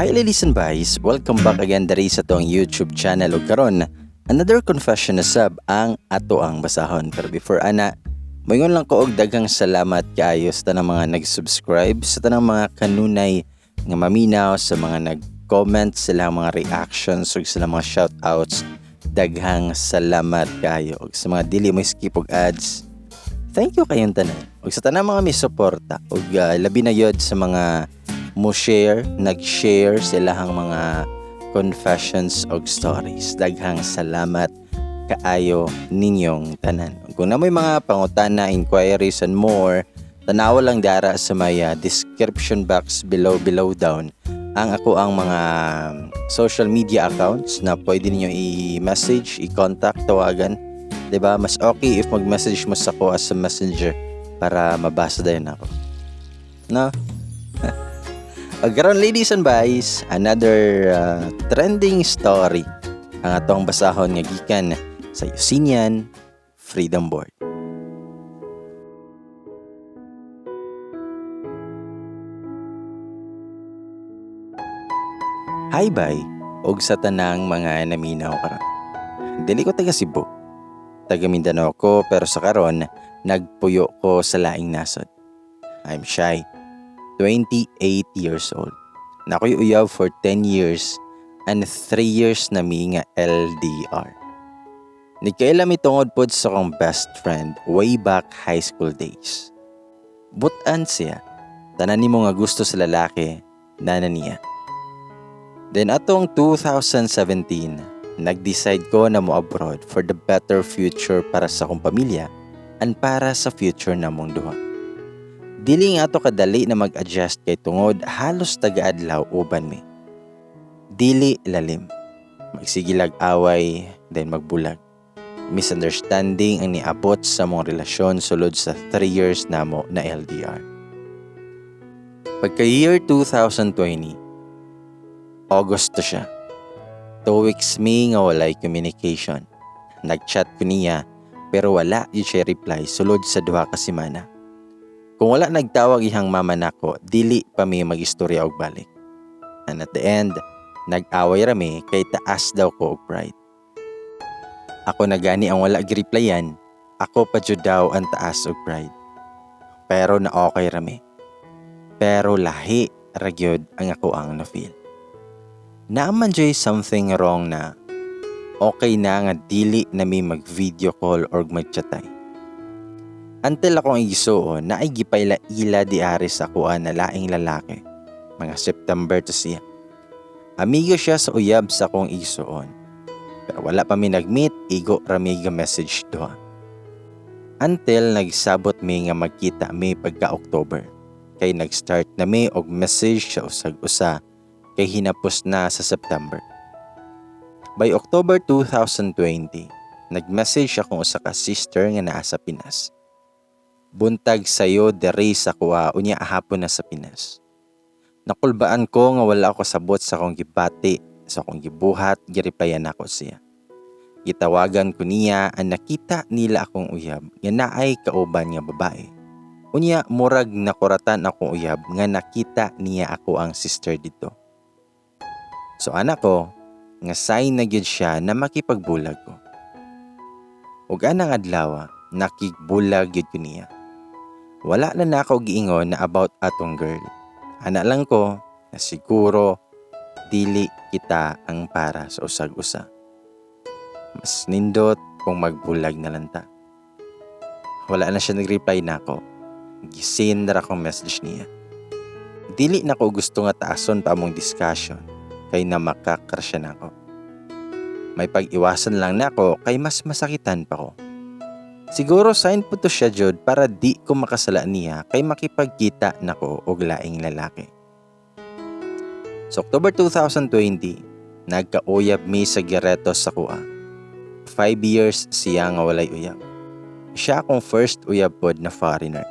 Hi ladies and boys, welcome back again diri sa tong YouTube channel ug karon another confession na sab ang ato ang basahon. Pero before ana, moingon lang ko og daghang salamat kaayo sa tanang mga nag-subscribe, sa tanang mga kanunay nga maminaw, sa mga nag-comment, sila mga reactions ug sila mga shoutouts. Daghang salamat kaayo ug sa mga dili mo skip og ads. Thank you kayong tanan. Ug sa tanang mga misuporta ug labi na yod sa mga mo share, nag-share silahang mga confessions og stories. Daghang salamat kaayo ninyong tanan. Kung na may mga pangutana, inquiries and more, tanawa lang dara sa may description box below down ang ako ang mga social media accounts na pwede niyo i-message, i-contact, tawagan. 'Di ba? Mas okay if mag-message mo sa ko as a messenger para mabasa dayon ako. No? Karon ladies and boys, another trending story ang atong basahon nga gikan sa Yusinian Freedom Board. Hi bye og sa tanang mga naminaw karon. Dili ko taga Cebu. Taga Mindanao ko pero sa karon nagpuyo ko sa laing nasod. I'm shy. 28 years old. Nakoy uyab for 10 years and 3 years na mi nga LDR. Nagkaila mi tungod pod sa kong best friend way back high school days. Butan siya, tanan nimo nga gusto sa lalaki, nana niya. Then atong 2017, nag-decide ko na mo abroad for the better future para sa akong pamilya and para sa future namong duha. Dili nga ato kadali na mag-adjust kay tungod halos taga-adlaw uban mi. Dili lalim. Magsigilag away, then magbulag. Misunderstanding ang niabot sa mong relasyon sulod sa 3 years namo na LDR. Pagka year 2020, August to siya. 2 weeks mi nga walay communication. Nag-chat ko niya pero wala yung siya reply sulod sa 2 ka semana. Kung wala nagtawag ihang mama nako, dili pa mi mag-istorya og balik. And at the end, nag-away rami kay taas daw ko og pride. Ako na gani ang wala gi-replyan, ako pa jud daw ang taas og pride. Pero na okay rami. Pero lahi ra gyud ang ako ang na-feel. Naaman joy something wrong na okay na nga dili na mi mag-video call or mag-chatay. Until akong igisuon na ay gipayla ila di ari sa kuan na laing lalaki. Mga September to siya. Amigo siya sa uyab sa akong igisuon. Pero wala pa mi nag-meet, igo rami ga message doha. Until nagsabot mi nga magkita mi pagka October. Kay nag-start na mi og message sa usag-usa kay hinapos na sa September. By October 2020, nag-message akong usa ka sister nga naa sa Pinas. Buntag sayo dere sa kuha unya hapon na sa Pinas. Nakulbaan ko nga wala ako sabot sa akong gibati, sa akong gibuhat, gireplyan ako siya. Gitawagan ko niya ang nakita nila akong uyab nga naay kauban nga babae. Unya murag nakuratan akong uyab nga nakita niya ako ang sister dito. So anak ko, nga sign na gyud siya na makipagbulag ko. Ug anang adlaw, nakigbulag gyud ko niya. Wala na ako giingon na about atong girl. Ana lang ko na siguro dili kita ang para sa usag-usa. Mas nindot kung magbulag na lang ta. Wala na siya nag-reply na ako. Gisin na akong message niya. Dili na ko gusto nga taason pa among discussion kay na makakrush na ako. May pag-iwasan lang na ako kay mas masakitan pa ko. Siguro sign po to siya jud para di ko makasala niya kay makipagkita nako og laing lalaki. So October 2020, nagkauyab mi sa Gireto sa kuha. 5 years siya nga walay uyab. Siya akong first uyab pod na foreigner.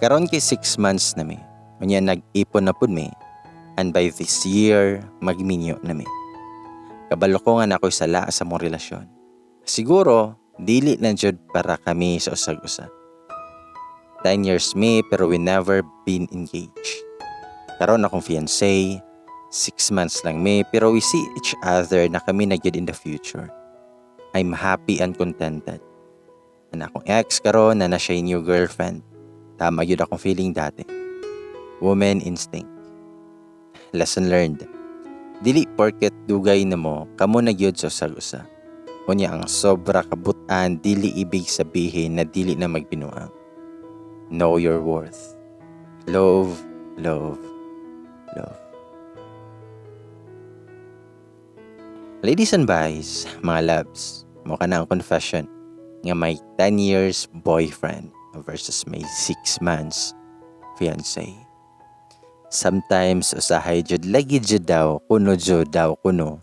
Karon kay 6 months na mi. Unya nag-ipon na pod mi. And by this year, magminyo na mi. Kabalo ko nga nakoy sala sa mong relasyon. Siguro dili lang jud para kami sa usag-usa. 10 years me pero we never been engaged. Karon akong fiancé, 6 months lang me, pero we see each other na kami na gyud in the future. I'm happy and contented. Na akong ex karon na siya new girlfriend. Tama yun akong feeling dati. Woman instinct. Lesson learned. Dili porket dugay na mo, kamo na gyud sa usag-usa. Unya ang sobra kabutan, dili ibig sabihin na dili na magbinuang. Know your worth. Love, love, love. Ladies and boys, mga loves, mukha na ang confession nga may 10 years boyfriend versus may 6 months fiancé. Sometimes usahay jud lagi jud daw kuno.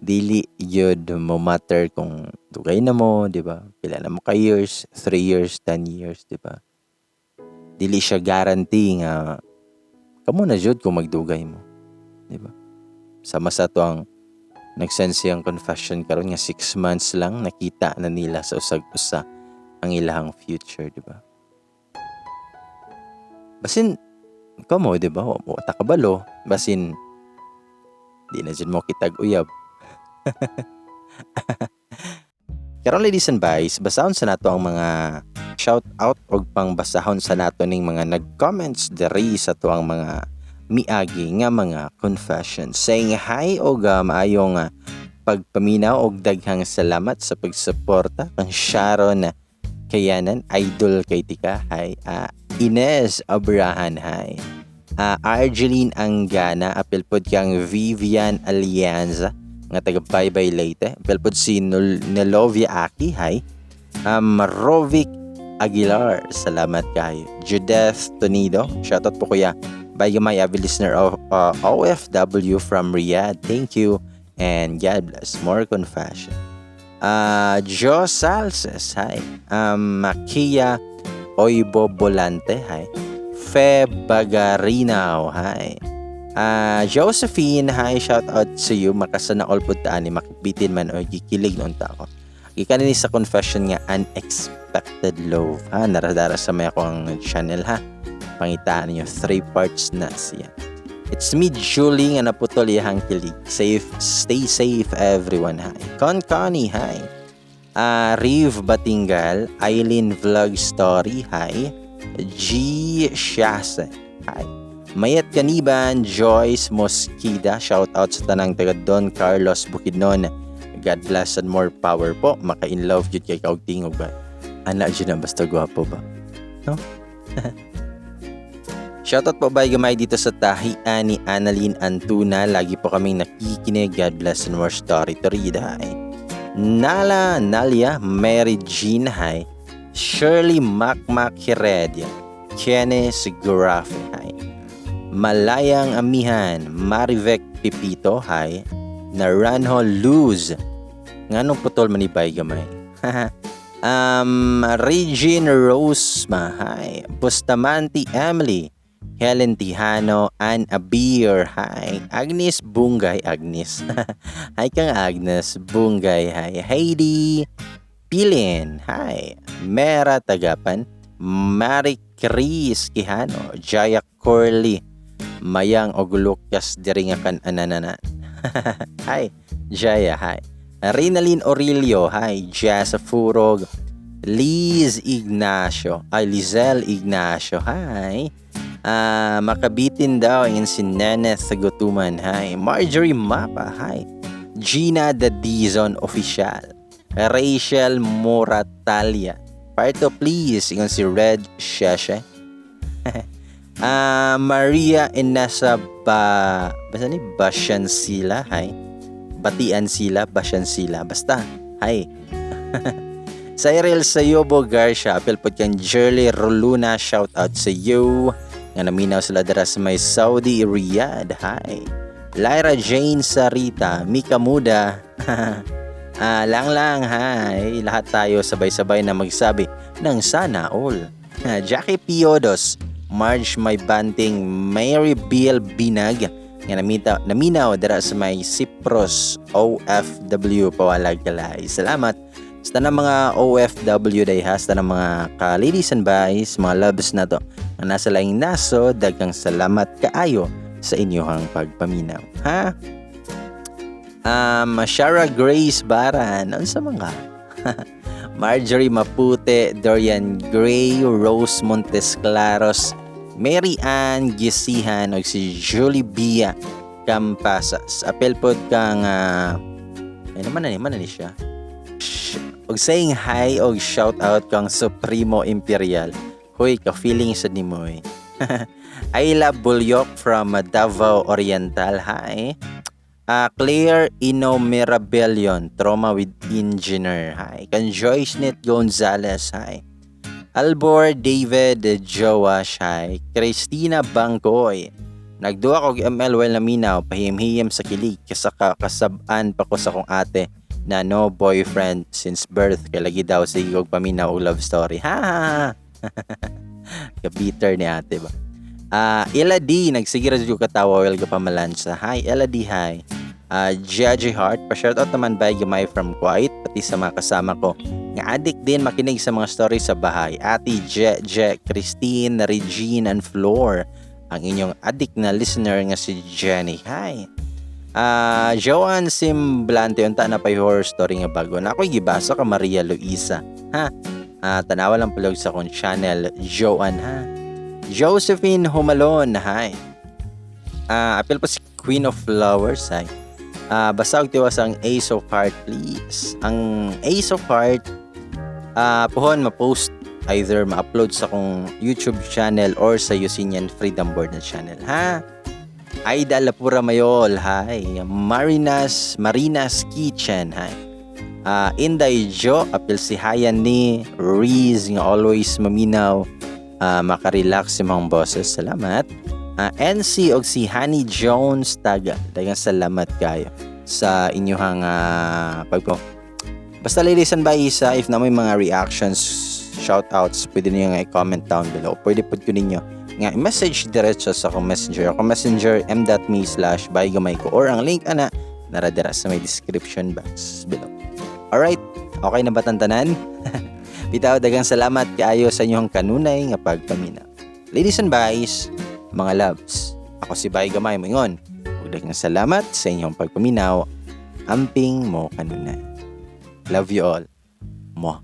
Dili jud mo matter kung dugay na mo, di ba? Pila na mo ka years, 3 years, 10 years, di ba? Dili siya guarantee nga kamo na jud kung magdugay mo, di ba? Sama sa to ang nag-send siyang confession karon nga 6 months lang nakita na nila sa usag-usa ang ilahang future, di ba? Basin kamo, di ba? O takabalo, basin di na dyan mo kitag uyab. Karon ladies and boys, basahon sa nato ang mga shout out o pangbasahon sa nato ning mga nag-comments diri sa tuang mga miagi nga mga confessions. Saying hi o maayong pagpaminaw og daghang salamat sa pagsuporta kang Sharon Kayanan, idol kay tika. Hi. Inez Abrahan, hi. Argeline Angana, apil pod kang Vivian Alianza nga taga Baybay Leyte. Apil pod si Nelovia Aki, hi. Rovic Aguilar, salamat kayo. Judith Tonido, shoutout po kuya. Bagamay, avid listener of OFW from Riyadh. Thank you and God bless. More confession. Jo Salses, hi. Makia Oibo Bolante, hi. Fe Bagarinaw, hi. Josephine, hi. Shout out sa you. Makasana all po taan ni makibitin man o gikilig noon ta ako. Ikanin sa confession nga unexpected love, ha. Naradara sa may akong channel, ha. Pangitaan niyo 3 parts na siya. It's me, Julie, nga naputol iyahang kilig. Stay safe everyone, hi. Connie, hi. Riv Batingal, Eileen Vlog Story, hi. G. Shase, hi. Mayat Kaniban, Joyce Mosquida, shout out sa tanang taga Don Carlos Bukidnon. God bless and more power po. Maka-in love yun kay kaugtingog ba? Anak dyan na basta gwapo ba? No? Shoutout po ba gamay dito sa tahian ni Annalyn Antuna. Lagi po kaming nakikinig. God bless and more story to read. Hi. Nalia, Mary Jean. Hi. Shirley Macmac Heredia. Kenneth Gurafe. Hi. Malayang Amihan. Marivec Pipito. Hi. Naranjo Luz. Nganong putol manibay gamay? Regine Rosema. Hi. Bustamante Emily. Helen Tijano, Ann Abir, hi. Agnes Bungay, Agnes. Hi kang Agnes Bungay, hi. Heidi Pilin, hi. Mera Tagapan, Mari Chris Quijano, Jaya Corley, Mayang Ogulukas Diringakan Anananan. Hi, Jaya, hi. Rinalyn Aurelio, hi. Jazz Furog, Lizelle Ignacio, hi. Makabitin daw yung si Neneth Sagutuman, hi. Marjorie Mapa, hi. Gina the Dizon Official, Rachel Moratalia, Parto please yung si Red Sheshe. Maria Inesa basta ni Basyansila, hi. Batian sila, Basyansila, basta, hi. Cyril Sayobo Garcia, apel po kang Jerly Roluna, shout out sa you. Nga naminaw sila dara sa may Saudi Riyadh, hi. Lyra Jane Sarita, Mika Muda, lang, hi. Lahat tayo sabay-sabay na magsabi ng sana all. Jackie Piodos, Marge May Banting, Mary Bill Binag, nga naminaw dara sa may Cyprus OFW, pawalag kalay. Salamat sa ng mga OFW day ha, sa ng mga ka-ladies and boys, mga loves na to, na nasa laing naso, dagang salamat kaayo sa inyong pagpaminaw. Ha? Shara Grace Baran, ano sa mga? Marjorie Mapute, Dorian Gray, Rose Montes Claros, Mary Ann Gisihan, o si Julie Bia Campasas. Apel pod kang, ay naman ni siya. Og saying hi og shout out kang Supremo Imperial. Hoy, ka-feeling sa ni mo eh. Ayla Bulyok from Davao Oriental. Hi. Claire Ino Mirabellion, Trauma with Engineer. Hi. Kan Joyce-Net Gonzalez. Hi. Albor David Joash. Hi. Christina Bangkoy. Nagduwa kog ML while naminaw, pahiyam-hiyam sa kilig kasab-an pa ko sa kong ate na no boyfriend since birth kay lagi daw sa igog paminaw og love story. Ha. Ka-bitter ni ate ba? Ella D, nagsigira dito katawa while ka pamalansa. Hi, Ella D, hi. Judge Heart, pa-shoutout naman by Gamay from Kuwait, pati sa mga kasama ko. Nga addict din makinig sa mga story sa bahay. Ate Je, Christine, Regine, and Floor. Ang inyong addict na listener nga si Jenny. Hi. Joanne Simblante, unta na pa yung horror story nga bago. Na ako'y gibasa ka Maria Luisa. Ha? Tanawa lang palog sa akong channel, Joanne, ha? Josephine Humalon, hi. Apel pa si Queen of Flowers, hi. Basta og tiwas ang Ace of Heart, please. Ang Ace of Heart, puhon ma-post, either ma-upload sa akong YouTube channel or sa Yusinian Freedom Board na channel, ha? Aida Lapura Mayol, hi. Marinas Kitchen, hi. Inday Jo, apil si Hayan ni Reese nga always maminaw, makarelax si mga boses. Salamat. NC og si Honey Jones Taga. Dagang salamat kayo sa inyong pagpo. Basta lilisan ba isa, if na may mga reactions, shoutouts, pwede niyo nga i-comment down below. Pwede po ko ninyo nga i-message diretso sa akong messenger. Ako messenger m.me/bygamayko or ang link ana naradira sa may description box below. Alright, okay na ba tantanan? Bitaw, dagang salamat kaayo sa inyong kanunay nga pagpaminaw. Ladies and boys, mga loves, ako si Bay Gamay Moingon. Ug dagang salamat sa inyong pagpaminaw. Amping mo kanunay. Love you all. Mwah.